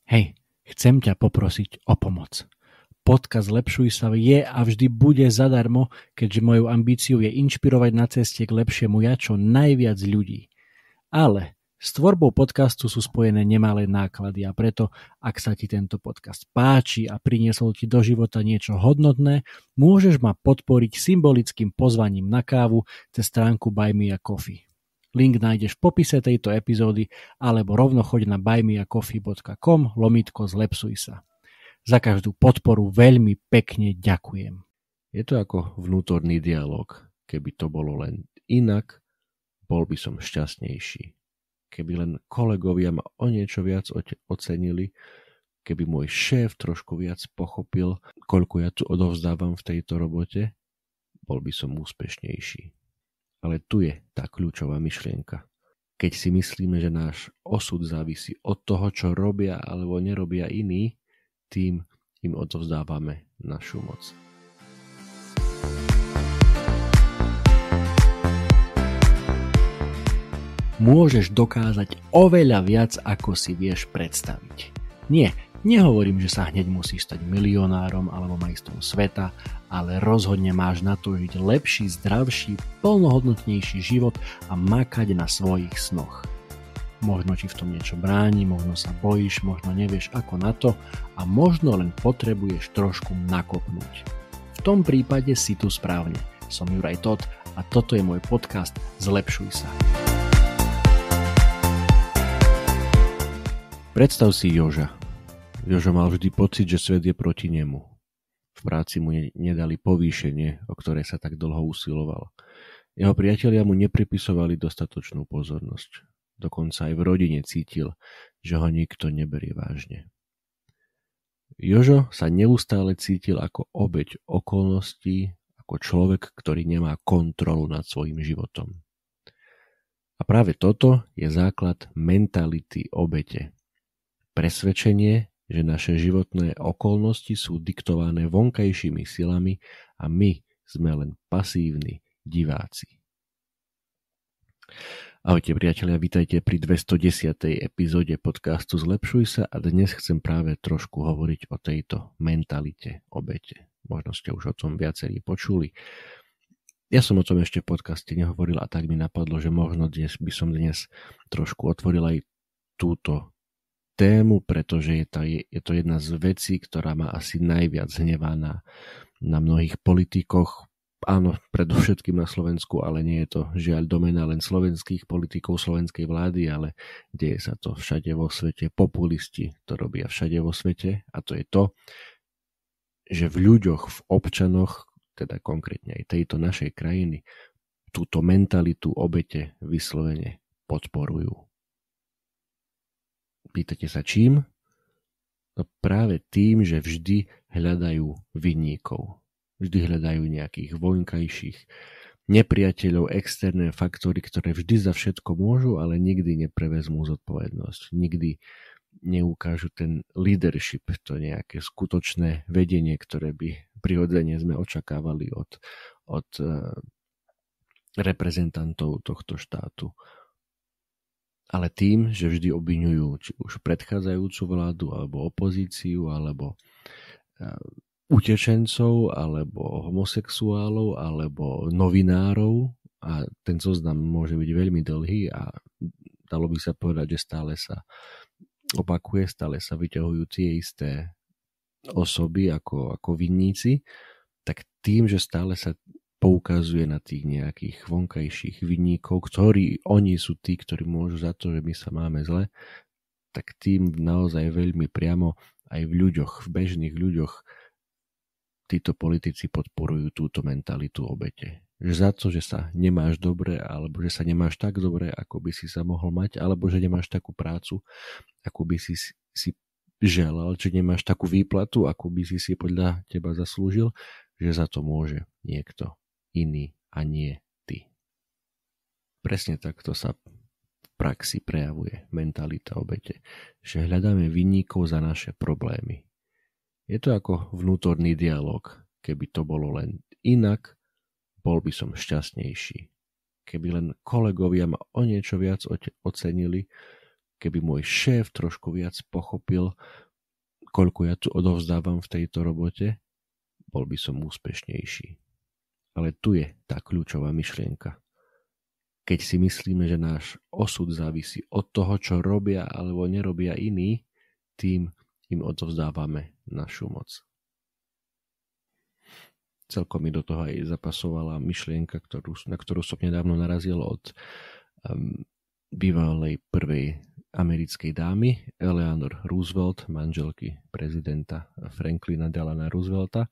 Hej, chcem ťa poprosiť o pomoc. Podcast Zlepšuj sa je a vždy bude zadarmo, keďže mojou ambíciou je inšpirovať na ceste k lepšiemu ja čo najviac ľudí. Ale s tvorbou podcastu sú spojené nemalé náklady a preto, ak sa ti tento podcast páči a priniesol ti do života niečo hodnotné, môžeš ma podporiť symbolickým pozvaním na kávu cez stránku Buy Me a Coffee. Link nájdeš v popise tejto epizódy alebo rovno choď na buymeacoffee.com/zlepšuj sa. Za každú podporu veľmi pekne ďakujem. Je to ako vnútorný dialog. Keby to bolo len inak, bol by som šťastnejší. Keby len kolegovia ma o niečo viac ocenili, keby môj šéf trošku viac pochopil, koľko ja tu odovzdávam v tejto robote, bol by som úspešnejší. Ale tu je tá kľúčová myšlienka. Keď si myslíme, že náš osud závisí od toho, čo robia alebo nerobia iní, tým im odovzdávame našu moc. Môžeš dokázať oveľa viac, ako si vieš predstaviť. Nehovorím, že sa hneď musíš stať milionárom alebo majstrom sveta, ale rozhodne máš na to žiť lepší, zdravší, plnohodnotnejší život a makať na svojich snoch. Možno ti v tom niečo bráni, možno sa bojíš, možno nevieš ako na to a možno len potrebuješ trošku nakopnúť. V tom prípade si tu správne. Som Juraj Todt a toto je môj podcast Zlepšuj sa. Predstav si Joža. Jožo mal vždy pocit, že svet je proti nemu. V práci mu nedali povýšenie, o ktoré sa tak dlho usiloval. Jeho priatelia mu nepripisovali dostatočnú pozornosť. Dokonca aj v rodine cítil, že ho nikto neberie vážne. Jožo sa neustále cítil ako obeť okolností, ako človek, ktorý nemá kontrolu nad svojím životom. A práve toto je základ mentality obete. Presvedčenie, že naše životné okolnosti sú diktované vonkajšími silami a my sme len pasívni diváci. Ahojte priatelia, vítajte pri 210. epizóde podcastu Zlepšuj sa a dnes chcem práve trošku hovoriť o tejto mentalite obete. Možno ste už o tom viacerí počuli. Ja som o tom ešte v podcaste nehovoril a tak mi napadlo, že možno by som dnes trošku otvoril aj túto tému, pretože je to jedna z vecí, ktorá ma asi najviac hnevá na mnohých politikoch. Áno, predovšetkým na Slovensku, ale nie je to žiaľ domena len slovenských politikov, slovenskej vlády, ale deje sa to všade vo svete. Populisti to robia všade vo svete a to je to, že v ľuďoch, v občanoch, teda konkrétne aj tejto našej krajiny, túto mentalitu obete vyslovene podporujú. Pýtate sa čím? No práve tým, že vždy hľadajú vinníkov. Vždy hľadajú nejakých vonkajších nepriateľov, externé faktory, ktoré vždy za všetko môžu, ale nikdy neprevezmú zodpovednosť. Nikdy neukážu ten leadership, to nejaké skutočné vedenie, ktoré by prirodzene sme očakávali od reprezentantov tohto štátu. Ale tým, že vždy obviňujú či už predchádzajúcu vládu, alebo opozíciu, alebo utečencov, alebo homosexuálov, alebo novinárov a ten zoznam môže byť veľmi dlhý a dalo by sa povedať, že stále sa opakuje, stále sa vyťahujú tie isté osoby ako vinníci, tak tým, že stále sa poukazuje na tých nejakých vonkajších vinníkov, ktorí oni sú tí, ktorí môžu za to, že my sa máme zle, tak tým naozaj veľmi priamo aj v ľuďoch, v bežných ľuďoch títo politici podporujú túto mentalitu obete. Že za to, že sa nemáš dobre, alebo že sa nemáš tak dobre, ako by si sa mohol mať, alebo že nemáš takú prácu, ako by si želal, že nemáš takú výplatu, ako by si podľa teba zaslúžil, že za to môže niekto iný a nie ty. Presne takto sa v praxi prejavuje mentalita obete, že hľadáme vinníkov za naše problémy. Je to ako vnútorný dialog. Keby to bolo len inak, bol by som šťastnejší. Keby len kolegovia ma o niečo viac ocenili, keby môj šéf trošku viac pochopil, koľko ja tu odovzdávam v tejto robote, bol by som úspešnejší. Ale tu je tá kľúčová myšlienka. Keď si myslíme, že náš osud závisí od toho, čo robia alebo nerobia iní, tým im odovzdávame našu moc. Celkom mi do toho aj zapasovala myšlienka, na ktorú som nedávno narazil od bývalej prvej americkej dámy Eleanor Roosevelt, manželky prezidenta Franklina Delana Roosevelta,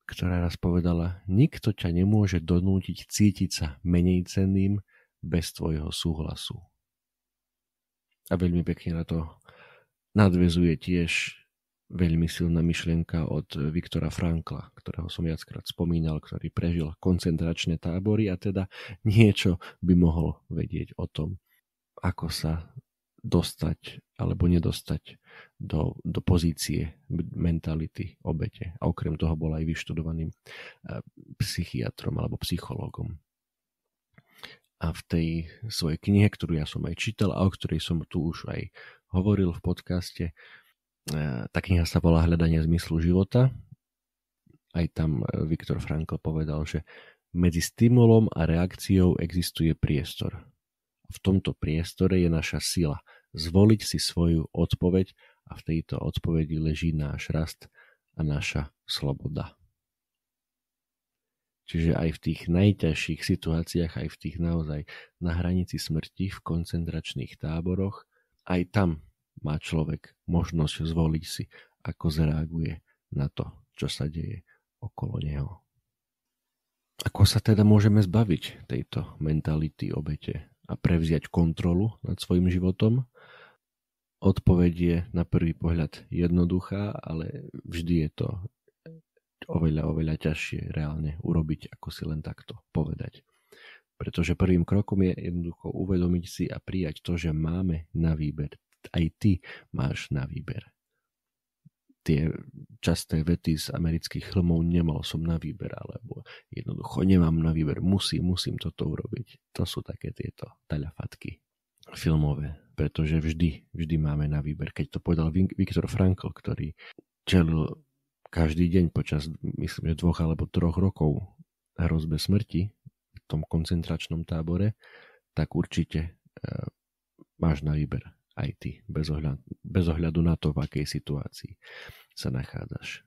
ktorá raz povedala: nikto ťa nemôže donútiť cítiť sa menej cenným bez tvojho súhlasu. A veľmi pekne na to nadväzuje tiež veľmi silná myšlienka od Viktora Frankla, ktorého som viackrát spomínal, ktorý prežil koncentračné tábory a teda niečo by mohol vedieť o tom, ako sa dostať alebo nedostať do pozície mentality obete. A okrem toho bol aj vyštudovaným psychiatrom alebo psychológom. A v tej svojej knihe, ktorú ja som aj čítal a o ktorej som tu už aj hovoril v podcaste, tá kniha sa volá Hľadanie zmyslu života. Aj tam Viktor Frankl povedal, že medzi stimulom a reakciou existuje priestor. V tomto priestore je naša sila zvoliť si svoju odpoveď a v tejto odpovedi leží náš rast a naša sloboda. Čiže aj v tých najťažších situáciách, aj v tých naozaj na hranici smrti v koncentračných táboroch, aj tam má človek možnosť zvoliť si, ako zareaguje na to, čo sa deje okolo neho. Ako sa teda môžeme zbaviť tejto mentality obete a prevziať kontrolu nad svojim životom? Odpoveď je na prvý pohľad jednoduchá, ale vždy je to oveľa ťažšie reálne urobiť, ako si len takto povedať. Pretože prvým krokom je jednoducho uvedomiť si a prijať to, že máme na výber. Aj ty máš na výber. Tie časté vety z amerických filmov nemal som na výber, alebo jednoducho nemám na výber, musím toto urobiť. To sú také tieto taľafatky filmové, pretože vždy máme na výber. Keď to povedal Viktor Frankl, ktorý čelil každý deň počas, myslím, že 2 alebo 3 rokov hrozbe smrti v tom koncentračnom tábore, tak určite máš na výber aj ty, bez ohľadu na to, v akej situácii sa nachádzaš.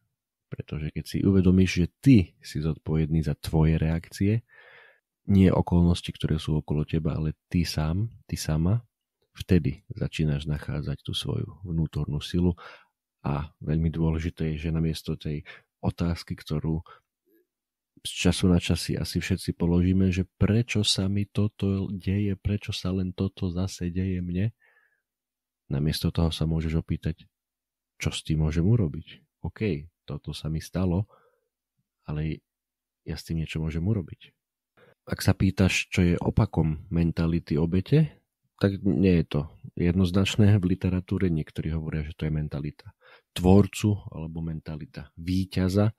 Pretože keď si uvedomíš, že ty si zodpovedný za tvoje reakcie, nie okolnosti, ktoré sú okolo teba, ale ty sám, ty sama, vtedy začínaš nachádzať tú svoju vnútornú silu. A veľmi dôležité je, že namiesto tej otázky, ktorú z času na čas si asi všetci položíme, že prečo sa mi toto deje, prečo sa len toto zase deje mne, namiesto toho sa môžeš opýtať, čo s tým môžem urobiť. OK, toto sa mi stalo, ale ja s tým niečo môžem urobiť. Ak sa pýtaš, čo je opakom mentality obete, tak nie je to jednoznačné v literatúre. Niektorí hovoria, že to je mentalita tvorcu alebo mentalita víťaza,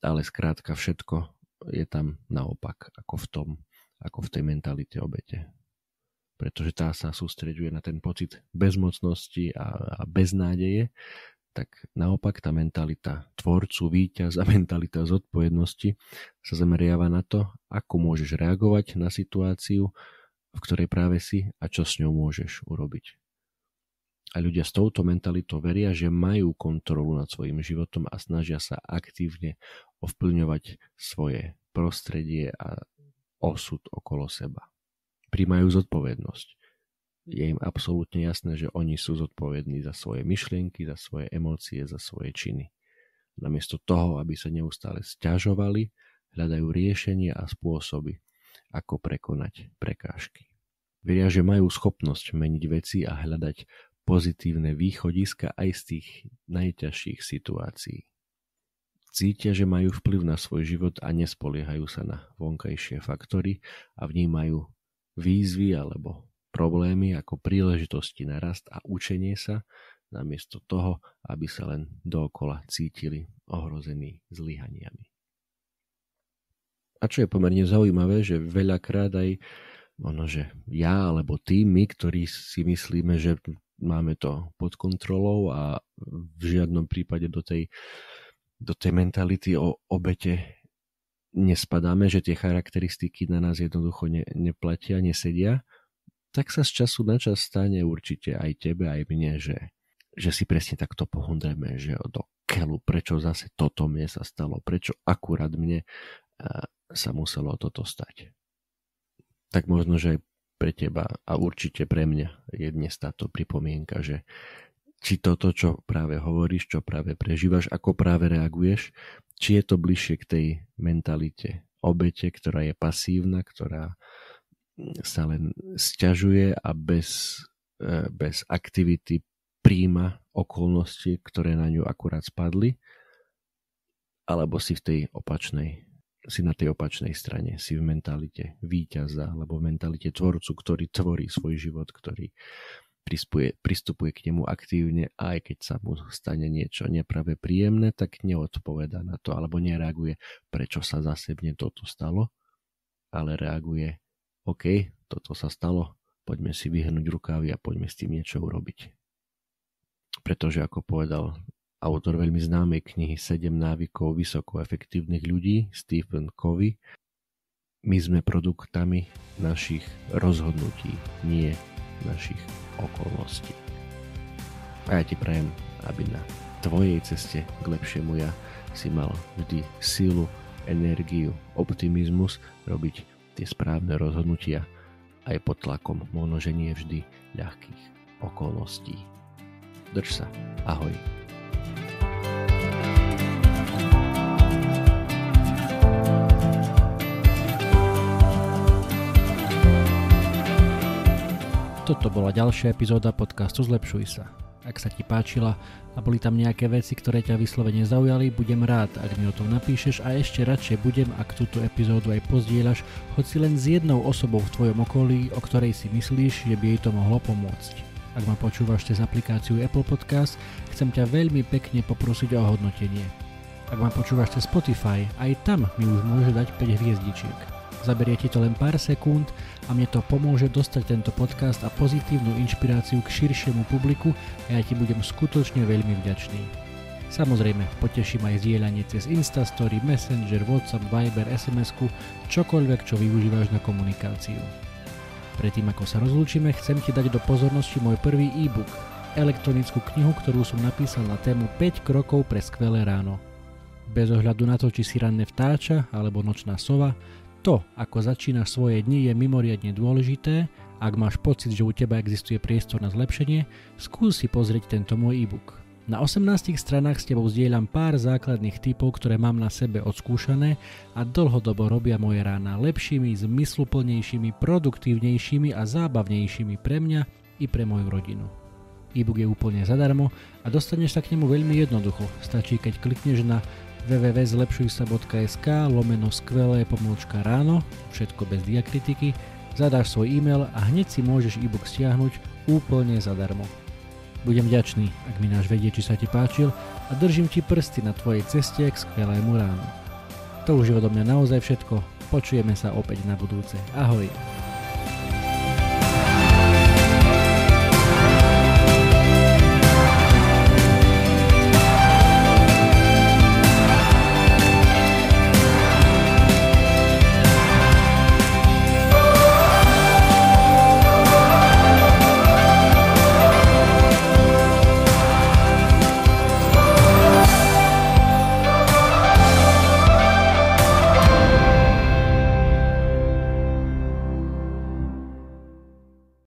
ale skrátka všetko je tam naopak, ako v tej mentalite obete. Pretože tá sa sústreďuje na ten pocit bezmocnosti a beznádeje, tak naopak tá mentalita tvorcu, víťaza, mentalita zodpovednosti sa zameriava na to, ako môžeš reagovať na situáciu, v ktorej práve si a čo s ňou môžeš urobiť. A ľudia s touto mentalitou veria, že majú kontrolu nad svojím životom a snažia sa aktívne ovplyvňovať svoje prostredie a osud okolo seba. Prijímajú zodpovednosť. Je im absolútne jasné, že oni sú zodpovední za svoje myšlienky, za svoje emócie, za svoje činy. Namiesto toho, aby sa neustále sťažovali, hľadajú riešenia a spôsoby, ako prekonať prekážky. Veria, že majú schopnosť meniť veci a hľadať pozitívne východiska aj z tých najťažších situácií. Cítia, že majú vplyv na svoj život a nespoliehajú sa na vonkajšie faktory a vnímajú výzvy alebo problémy ako príležitosti na rast a učenie sa, namiesto toho, aby sa len dookola cítili ohrození zlyhaniami. A čo je pomerne zaujímavé, že veľakrát aj Ono, že ja alebo ty, my, ktorí si myslíme, že máme to pod kontrolou a v žiadnom prípade do tej mentality o obete nespadáme, že tie charakteristiky na nás jednoducho neplatia, nesedia, tak sa z času na čas stane určite aj tebe, aj mne, že si presne takto pohondreme, že do keľu, prečo zase toto mne sa stalo, prečo akurát mne sa muselo toto stať. Tak možno, že aj pre teba a určite pre mňa je dnes táto pripomienka, že či toto, čo práve hovoríš, čo práve prežívaš, ako práve reaguješ, či je to bližšie k tej mentalite obete, ktorá je pasívna, ktorá sa len sťažuje a bez aktivity prijíma okolnosti, ktoré na ňu akurát spadli, alebo si na tej opačnej strane, si v mentalite víťaza, alebo v mentalite tvorcu, ktorý tvorí svoj život, ktorý pristupuje k nemu aktívne, aj keď sa mu stane niečo nepravé príjemné, tak neodpovedá na to, alebo nereaguje, prečo sa zase mne toto stalo, ale reaguje, OK, toto sa stalo, poďme si vyhnúť rukávy a poďme s tým niečo urobiť. Pretože, ako povedal autor veľmi známej knihy 7 návykov vysoko efektívnych ľudí, Stephen Covey, my sme produktami našich rozhodnutí, nie našich okolností. A ja ti prajem, aby na tvojej ceste k lepšiemu ja si mal vždy silu, energiu, optimizmus robiť tie správne rozhodnutia aj pod tlakom, možno že nie vždy ľahkých okolností. Drž sa, ahoj. Toto bola ďalšia epizóda podcastu Zlepšuj sa. Ak sa ti páčila a boli tam nejaké veci, ktoré ťa vyslovene zaujali, budem rád, ak mi o tom napíšeš a ešte radšej budem, ak túto epizódu aj pozdieľaš, hoci len s jednou osobou v tvojom okolí, o ktorej si myslíš, že by jej to mohlo pomôcť. Ak ma počúvaš cez aplikáciu Apple Podcast, chcem ťa veľmi pekne poprosiť o hodnotenie. Ak ma počúvaš cez Spotify, aj tam mi už môže dať 5 hviezdičiek. Zaberie ti to len pár sekúnd a mne to pomôže dostať tento podcast a pozitívnu inšpiráciu k širšiemu publiku a ja ti budem skutočne veľmi vďačný. Samozrejme, poteším aj zdieľanie cez Instastory, Messenger, WhatsApp, Viber, SMS-ku, čokoľvek, čo využívaš na komunikáciu. Predtým, ako sa rozlúčime, chcem ti dať do pozornosti môj prvý e-book, elektronickú knihu, ktorú som napísal na tému 5 krokov pre skvelé ráno. Bez ohľadu na to, či si ranné vtáča alebo nočná sova, to, ako začínaš svoje dni, je mimoriadne dôležité. Ak máš pocit, že u teba existuje priestor na zlepšenie, skús si pozrieť tento môj e-book. Na 18 stranách s tebou zdieľam pár základných tipov, ktoré mám na sebe odskúšané a dlhodobo robia moje rána lepšími, zmysluplnejšími, produktívnejšími a zábavnejšími pre mňa i pre moju rodinu. E-book je úplne zadarmo a dostaneš sa k nemu veľmi jednoducho. Stačí, keď klikneš na www.zlepšujsa.sk/skvelé-ráno, všetko bez diakritiky, zadáš svoj e-mail a hneď si môžeš e-book stiahnuť úplne zadarmo. Budem vďačný, ak mi dáš vedieť, či sa ti páčil a držím ti prsty na tvojej ceste k skvelému ránu. To už je odo mňa naozaj všetko, počujeme sa opäť na budúce. Ahoj!